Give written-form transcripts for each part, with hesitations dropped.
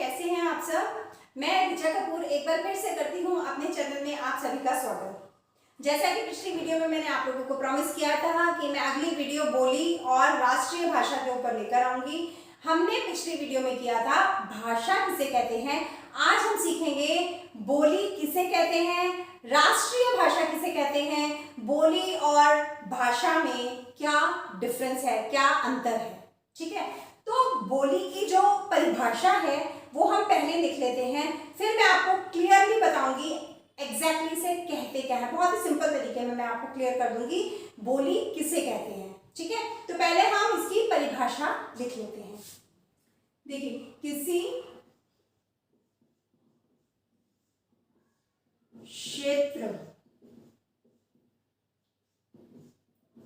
कैसे हैं आप सब। मैं ऋचा कपूर एक बार फिर से करती हूँ अपने चैनल में आप सभी का स्वागत। जैसा कि पिछली वीडियो में मैंने आप लोगों को प्रॉमिस किया था कि मैं अगली वीडियो बोली और राष्ट्रीय भाषा के ऊपर लेकर आऊंगी। हमने पिछली वीडियो में किया था भाषा किसे कहते हैं। आज हम सीखेंगे बोली किसे कहते हैं, राष्ट्रीय भाषा किसे कहते हैं, बोली और भाषा में क्या डिफरेंस है, क्या अंतर है। ठीक है, तो बोली की जो परिभाषा है वो हम पहले लिख लेते हैं, फिर मैं आपको क्लियरली बताऊंगी एग्जैक्टली से कहते क्या है। बहुत ही सिंपल तरीके में मैं आपको क्लियर कर दूंगी बोली किसे कहते हैं। ठीक है, तो पहले हम इसकी परिभाषा लिख लेते हैं। देखिए, किसी क्षेत्र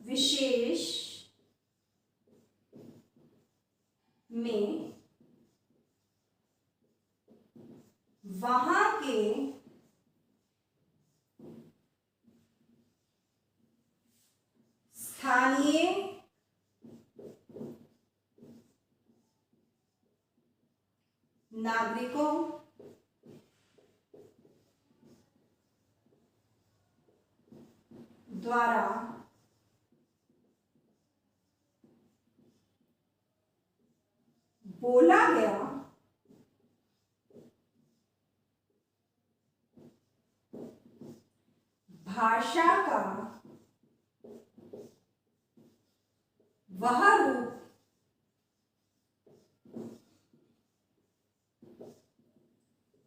विशेष में वहां के स्थानीय नागरिकों द्वारा बोला गया भाषा का वह रूप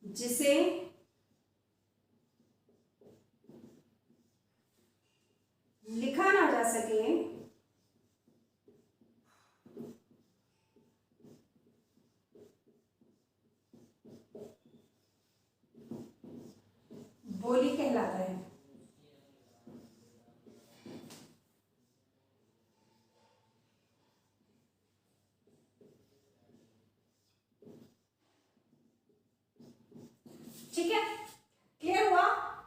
जिसे लिखा ना जा सके बोली कहलाता है। ठीक है, क्लियर हुआ।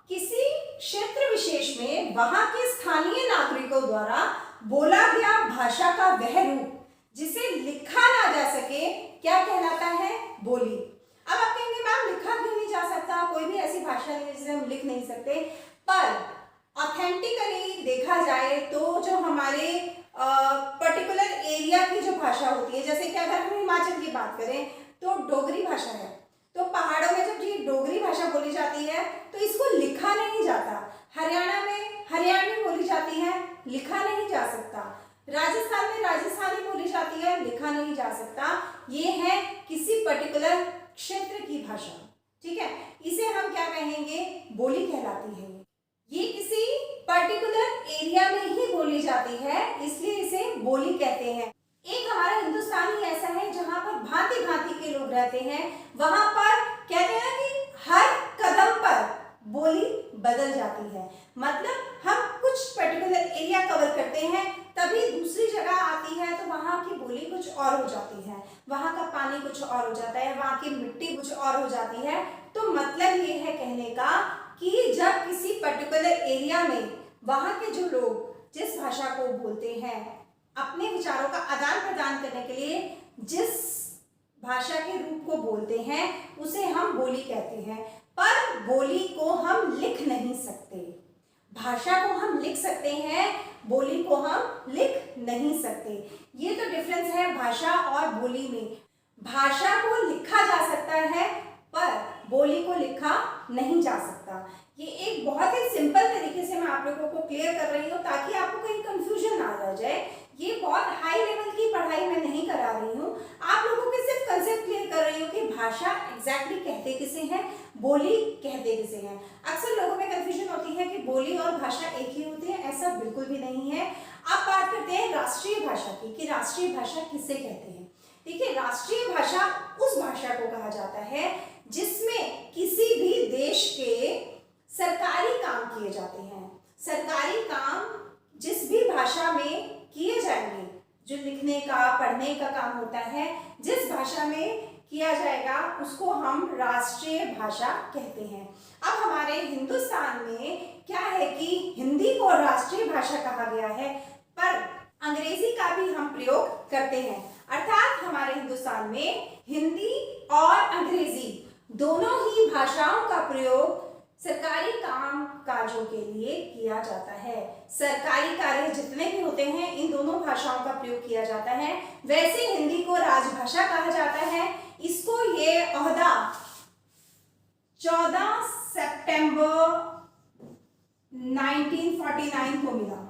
किसी क्षेत्र विशेष में वहां के स्थानीय नागरिकों द्वारा बोला गया भाषा का वह रूप जिसे लिखा ना जा सके क्या कहलाता है, बोली। अब आप कहेंगे मैम लिखा क्यों नहीं जा सकता, कोई भी ऐसी भाषा नहीं जिसे हम लिख नहीं सकते। पर ऑथेंटिकली देखा जाए तो जो हमारे पर्टिकुलर एरिया की जो भाषा होती है, जैसे कि अगर हम हिमाचल की बात करें तो डोगरी भाषा है, तो पहाड़ों में जब ये डोगरी भाषा बोली जाती है तो इसको लिखा नहीं जाता। हरियाणा में हरियाणवी बोली जाती है, लिखा नहीं जा सकता। राजस्थान में राजस्थानी बोली जाती है, लिखा नहीं जा सकता। ये है किसी पर्टिकुलर क्षेत्र की भाषा। ठीक है, इसे हम क्या कहेंगे, बोली कहलाती है। ये किसी पर्टिकुलर एरिया में ही बोली जाती है, इसलिए इसे बोली कहते हैं। एक हमारा हिंदुस्तान ही ऐसा है जहां पर भांति भांति के लोग रहते हैं, वहां पर कहते हैं कि हर कदम पर बोली बदल जाती है। मतलब हम कुछ पर्टिकुलर एरिया कवर करते हैं, तभी दूसरी जगह आती है तो वहां की बोली कुछ और हो जाती है, वहां का पानी कुछ और हो जाता है, वहां की मिट्टी कुछ और हो जाती है। तो मतलब ये है कहने का कि जब किसी पर्टिकुलर एरिया में वहां के जो लोग जिस भाषा को बोलते हैं, अपने विचारों का आदान प्रदान करने के लिए जिस भाषा के रूप को बोलते हैं उसे हम बोली कहते हैं। पर बोली को हम लिख नहीं सकते। भाषा को हम लिख सकते हैं, बोली को हम लिख नहीं सकते। ये तो डिफरेंस है भाषा और बोली में। भाषा को लिखा जा सकता है पर बोली को लिखा नहीं जा सकता। ये एक बहुत ही सिंपल तरीके से मैं आप लोगों को क्लियर कर रही हूँ ताकि आपको कहीं कंफ्यूजन ना रह जाए। ये बहुत हाई लेवल की पढ़ाई मैं नहीं करा रही हूँ, आप लोगों के सिर्फ कंसेप्ट क्लियर कर रही हूँ कि भाषा एग्जैक्टली कहते किसे हैं, बोली कहते किसे हैं। अक्सर लोगों में कंफ्यूजन होती है कि बोली और भाषा एक ही होती है, ऐसा बिल्कुल भी नहीं है। अब बात करते हैं राष्ट्रीय भाषा की कि राष्ट्रीय भाषा किसे कहते हैं। देखिए, राष्ट्रीय भाषा उस भाषा को कहा जाता है जिसमें किसी भी देश के सरकारी काम किए जाते हैं। सरकारी काम जिस भी भाषा में किए जाएंगे, जो लिखने का पढ़ने का काम होता है, जिस भाषा में किया जाएगा उसको हम राष्ट्रीय भाषा कहते हैं। अब हमारे हिंदुस्तान में क्या है कि हिंदी को राष्ट्रीय भाषा कहा गया है, पर अंग्रेजी का भी हम प्रयोग करते हैं। अर्थात हमारे हिंदुस्तान में हिंदी और अंग्रेजी दोनों ही भाषाओं का प्रयोग सरकारी काम काजों के लिए किया जाता है। सरकारी कार्य जितने भी होते हैं इन दोनों भाषाओं का प्रयोग किया जाता है। वैसे हिंदी को राजभाषा कहा जाता है। इसको ये ओहदा 14 सितंबर 1949 को मिला।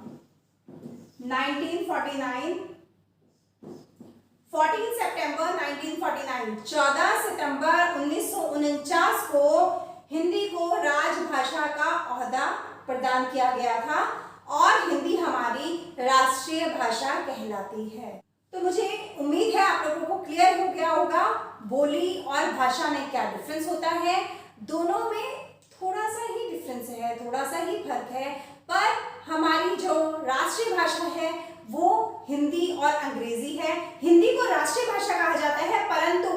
1949 14 सितंबर 1949 14 सितंबर 1949 को हिंदी को राजभाषा का ओहदा प्रदान किया गया था और हिंदी हमारी राष्ट्रीय भाषा कहलाती है। तो मुझे उम्मीद है आप लोगों को क्लियर हो गया होगा बोली और भाषा में क्या डिफरेंस होता है। दोनों में थोड़ा सा ही डिफरेंस है, थोड़ा सा ही फर्क है, पर हमारी जो राष्ट्रीय भाषा है वो हिंदी और अंग्रेजी है। हिंदी को राष्ट्रीय भाषा कहा जाता है, परंतु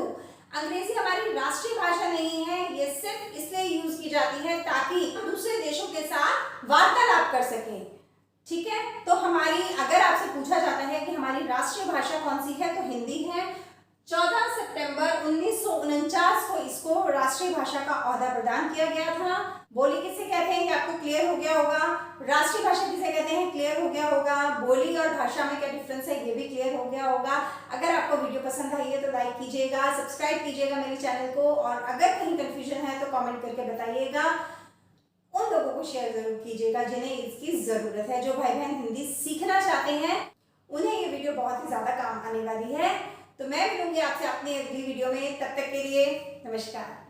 अंग्रेजी हमारी राष्ट्रीय भाषा नहीं है। ये सिर्फ इसलिए यूज की जाती है ताकि दूसरे देशों के साथ वार्तालाप कर सकें। ठीक है, तो हमारी अगर आपसे पूछा जाता है कि हमारी राष्ट्रीय भाषा कौन सी है तो हिंदी है। 14 सितंबर 1949 को इसको राष्ट्रीय भाषा का ओहदा प्रदान किया गया था। बोली किसे कहते हैं ये आपको क्लियर हो गया होगा। राष्ट्रीय भाषा किसे कहते हैं क्लियर हो गया होगा। बोली और भाषा में क्या डिफरेंस है ये भी क्लियर हो गया होगा। अगर आपको वीडियो पसंद आई है तो लाइक कीजिएगा, सब्सक्राइब कीजिएगा मेरे चैनल को, और अगर कहीं कंफ्यूजन है तो कमेंट करके बताइएगा। उन लोगों को शेयर जरूर कीजिएगा जिन्हें इसकी जरूरत है। जो भाई बहन हिंदी सीखना चाहते हैं उन्हें ये वीडियो बहुत ही ज्यादा काम आने वाली है। तो मैं मिलूंगी आपसे अपनी अगली वीडियो में, तब तक के लिए नमस्कार।